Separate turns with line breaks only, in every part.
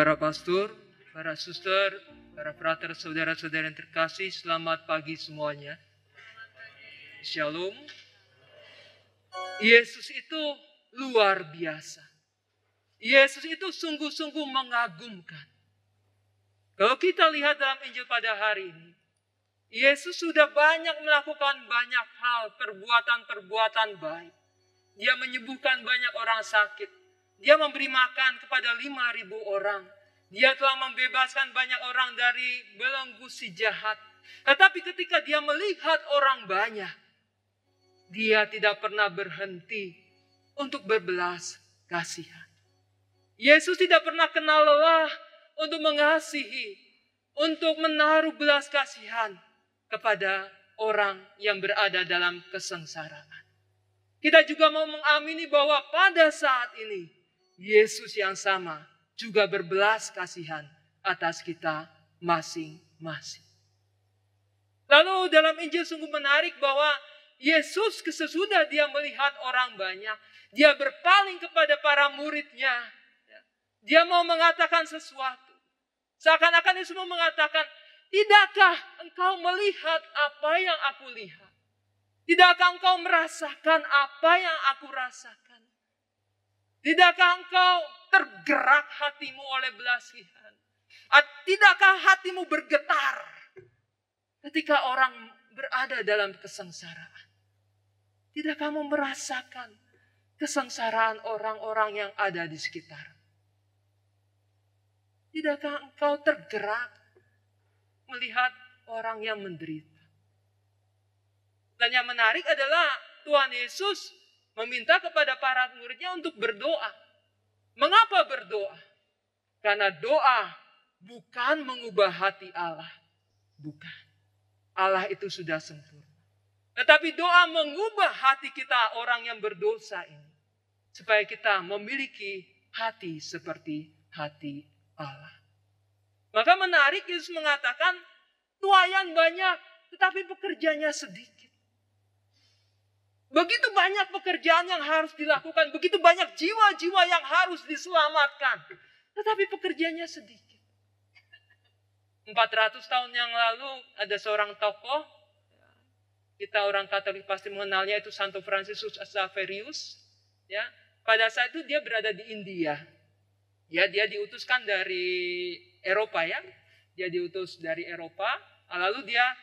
Para pastor, para suster, para frater, saudara-saudara yang terkasih, selamat pagi semuanya. Shalom. Yesus itu luar biasa. Yesus itu sungguh-sungguh mengagumkan. Kalau kita lihat dalam Injil pada hari ini, Yesus sudah banyak melakukan banyak hal, perbuatan-perbuatan baik. Dia menyembuhkan banyak orang sakit. Dia memberi makan kepada 5.000 orang. Dia telah membebaskan banyak orang dari belenggu si jahat. Tetapi ketika dia melihat orang banyak, dia tidak pernah berhenti untuk berbelas kasihan. Yesus tidak pernah kenal lelah untuk mengasihi, untuk menaruh belas kasihan kepada orang yang berada dalam kesengsaraan. Kita juga mau mengamini bahwa pada saat ini, Yesus yang sama juga berbelas kasihan atas kita masing-masing. Lalu dalam Injil sungguh menarik bahwa Yesus sesudah dia melihat orang banyak, dia berpaling kepada para muridnya. Dia mau mengatakan sesuatu. Seakan-akan Yesus mau mengatakan, tidakkah engkau melihat apa yang aku lihat? Tidakkah engkau merasakan apa yang aku rasakan? Tidakkah engkau tergerak hatimu oleh belas kasihan? Tidakkah hatimu bergetar ketika orang berada dalam kesengsaraan? Tidakkah kamu merasakan kesengsaraan orang-orang yang ada di sekitar? Tidakkah engkau tergerak melihat orang yang menderita? Dan yang menarik adalah Tuhan Yesus meminta kepada para muridnya untuk berdoa. Mengapa berdoa? Karena doa bukan mengubah hati Allah. Bukan. Allah itu sudah sempurna. Tetapi doa mengubah hati kita orang yang berdosa ini. Supaya kita memiliki hati seperti hati Allah. Maka menarik Yesus mengatakan, tuaian banyak tetapi pekerjanya sedikit. Begitu banyak pekerjaan yang harus dilakukan. Begitu banyak jiwa-jiwa yang harus diselamatkan. Tetapi pekerjanya sedikit. 400 tahun yang lalu ada seorang tokoh. Kita orang Katolik pasti mengenalnya, itu Santo Fransiskus Xaverius. Ya, pada saat itu dia berada di India. Ya, dia diutuskan dari Eropa ya. Dia diutus dari Eropa. Lalu dia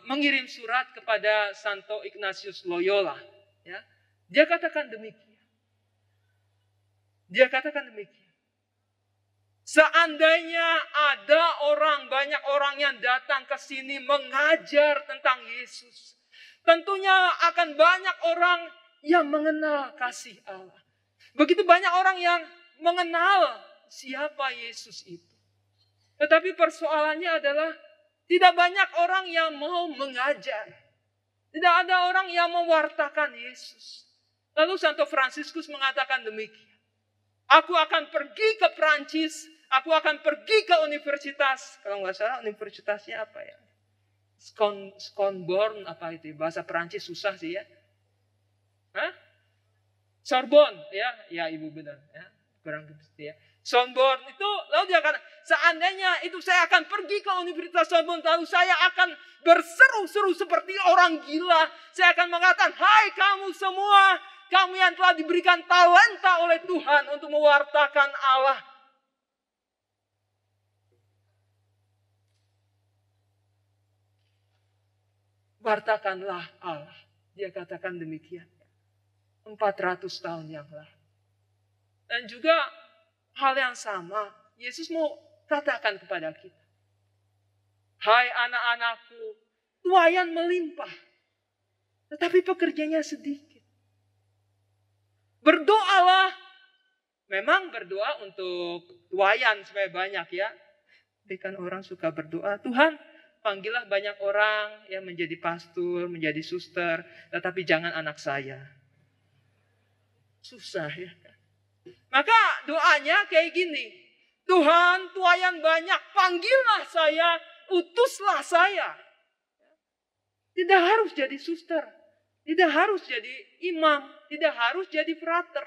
mengirim surat kepada Santo Ignatius Loyola. Ya. Dia katakan demikian. Seandainya ada banyak orang yang datang ke sini mengajar tentang Yesus, tentunya akan banyak orang yang mengenal kasih Allah. Begitu banyak orang yang mengenal siapa Yesus itu. Tetapi persoalannya adalah tidak banyak orang yang mau mengajar. Tidak ada orang yang mewartakan Yesus. Lalu Santo Fransiskus mengatakan demikian. Aku akan pergi ke Prancis. Aku akan pergi ke universitas. Kalau nggak salah universitasnya apa ya? Sconborn apa itu? Bahasa Prancis susah sih ya. Hah? Sorbonne ya. Ya ibu benar ya. Kurang gitu ya. Sorbonne itu, lalu dia kata, seandainya itu saya akan pergi ke Universitas Sorbonne, lalu saya akan berseru-seru seperti orang gila. Saya akan mengatakan, hai kamu semua, kamu yang telah diberikan talenta oleh Tuhan untuk mewartakan Allah. Wartakanlah Allah. Dia katakan demikian. 400 tahun yang lalu. Dan juga hal yang sama, Yesus mau katakan kepada kita. Hai anak-anakku, tuaian melimpah. Tetapi pekerjanya sedikit. Berdoalah. Memang berdoa untuk tuaian supaya banyak ya. Tapi kan orang suka berdoa, Tuhan panggillah banyak orang yang menjadi pastor, menjadi suster. Tetapi jangan anak saya. Susah ya. Maka doanya kayak gini. Tuhan, tuaian banyak, panggillah saya, utuslah saya. Tidak harus jadi suster. Tidak harus jadi imam. Tidak harus jadi frater.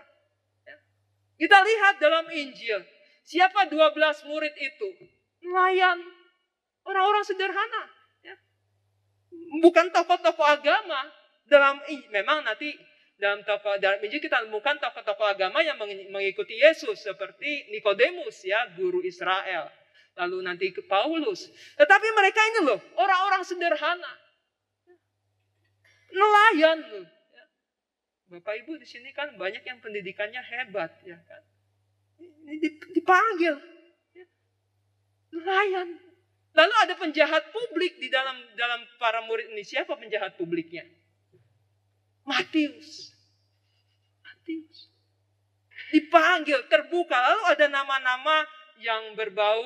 Kita lihat dalam Injil. Siapa 12 murid itu? Nelayan. Orang-orang sederhana. Ya. Bukan tokoh-tokoh agama. Memang nanti dalam Injil kita temukan tokoh-tokoh agama yang mengikuti Yesus. Seperti Nikodemus, ya, guru Israel. Lalu nanti ke Paulus. Tetapi mereka ini loh, orang-orang sederhana. Nelayan loh. Bapak Ibu di sini kan banyak yang pendidikannya hebat, ya kan? Dipanggil, ya. Nelayan. Lalu ada penjahat publik di dalam para murid ini. Siapa penjahat publiknya? Matius. Dipanggil, terbuka. Lalu ada nama-nama yang berbau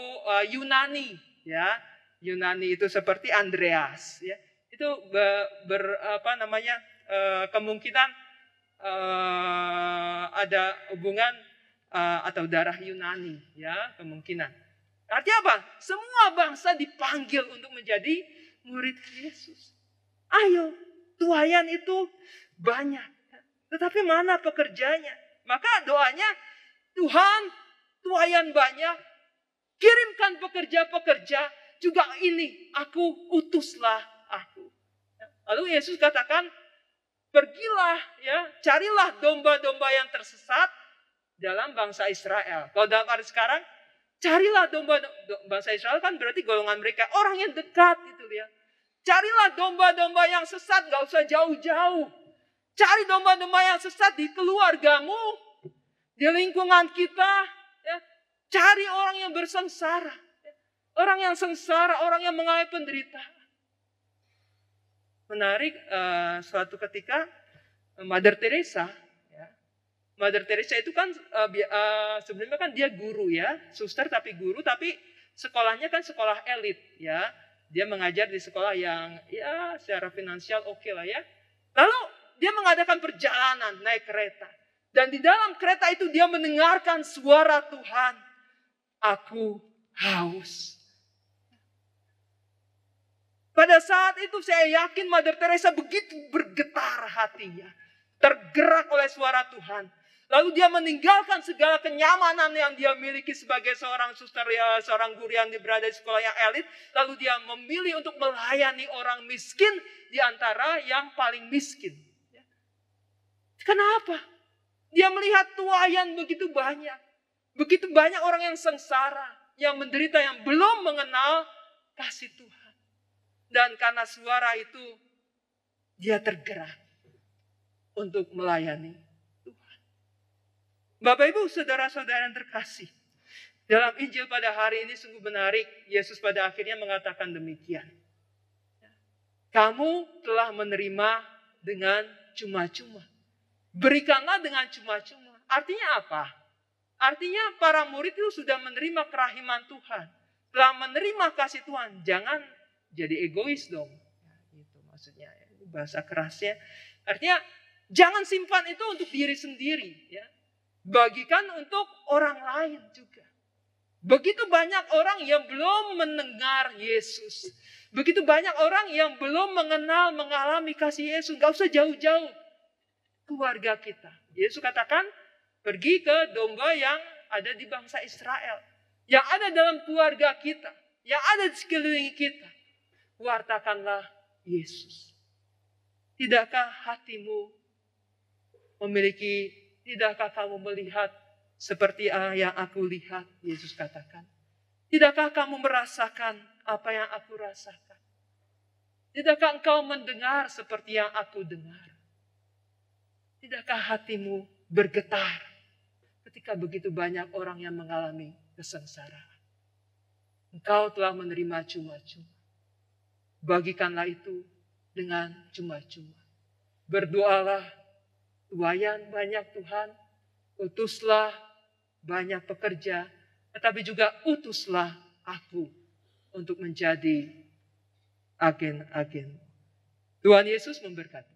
Yunani, ya. Yunani itu seperti Andreas, ya. Itu kemungkinan ada hubungan atau darah Yunani, ya, kemungkinan. Artinya apa? Semua bangsa dipanggil untuk menjadi murid Yesus. Ayo, tuayan itu banyak. Tetapi mana pekerjanya? Maka doanya, Tuhan, tuayan banyak, kirimkan pekerja-pekerja, juga ini, utuslah aku. Lalu Yesus katakan, pergilah, ya, carilah domba-domba yang tersesat dalam bangsa Israel. Kalau dalam arti sekarang, carilah domba bangsa Israel kan berarti golongan mereka, orang yang dekat itu, ya. Carilah domba-domba yang sesat, gak usah jauh-jauh. Cari domba-domba yang sesat di keluargamu, di lingkungan kita, ya. Cari orang yang bersengsara, ya. Orang yang sengsara, orang yang mengalami penderitaan. Menarik, suatu ketika Mother Teresa, ya. Mother Teresa itu kan sebenarnya kan dia guru, ya, suster tapi guru, tapi sekolahnya kan sekolah elit, ya. Dia mengajar di sekolah yang, ya, secara finansial oke lah, ya. Lalu dia mengadakan perjalanan naik kereta, dan di dalam kereta itu dia mendengarkan suara Tuhan, aku haus. Pada saat itu saya yakin Mother Teresa begitu bergetar hatinya. Tergerak oleh suara Tuhan. Lalu dia meninggalkan segala kenyamanan yang dia miliki sebagai seorang suster, ya, seorang guru yang berada di sekolah yang elit. Lalu dia memilih untuk melayani orang miskin di antara yang paling miskin. Kenapa? Dia melihat tuayan begitu banyak. Begitu banyak orang yang sengsara, yang menderita, yang belum mengenal kasih Tuhan. Dan karena suara itu, dia tergerak untuk melayani Tuhan. Bapak Ibu, saudara-saudara yang terkasih, dalam Injil pada hari ini sungguh menarik. Yesus pada akhirnya mengatakan demikian. Kamu telah menerima dengan cuma-cuma. Berikanlah dengan cuma-cuma. Artinya apa? Artinya para murid itu sudah menerima kerahiman Tuhan. Telah menerima kasih Tuhan. Jangan jadi egois dong. Ya, itu maksudnya, ya, bahasa kerasnya. Artinya jangan simpan itu untuk diri sendiri, ya. Bagikan untuk orang lain juga. Begitu banyak orang yang belum mendengar Yesus. Begitu banyak orang yang belum mengalami kasih Yesus. Gak usah jauh-jauh. Keluarga kita. Yesus katakan, pergi ke domba yang ada di bangsa Israel. Yang ada dalam keluarga kita. Yang ada di sekeliling kita. Wartakanlah Yesus. Tidakkah hatimu tidakkah kamu melihat seperti yang aku lihat? Yesus katakan. Tidakkah kamu merasakan apa yang aku rasakan? Tidakkah engkau mendengar seperti yang aku dengar? Tidakkah hatimu bergetar ketika begitu banyak orang yang mengalami kesengsaraan? Engkau telah menerima cuma-cuma. Bagikanlah itu dengan cuma-cuma. Berdoalah, tuayan banyak Tuhan, utuslah banyak pekerja, tetapi juga utuslah aku untuk menjadi agen-agen. Tuhan Yesus memberkati.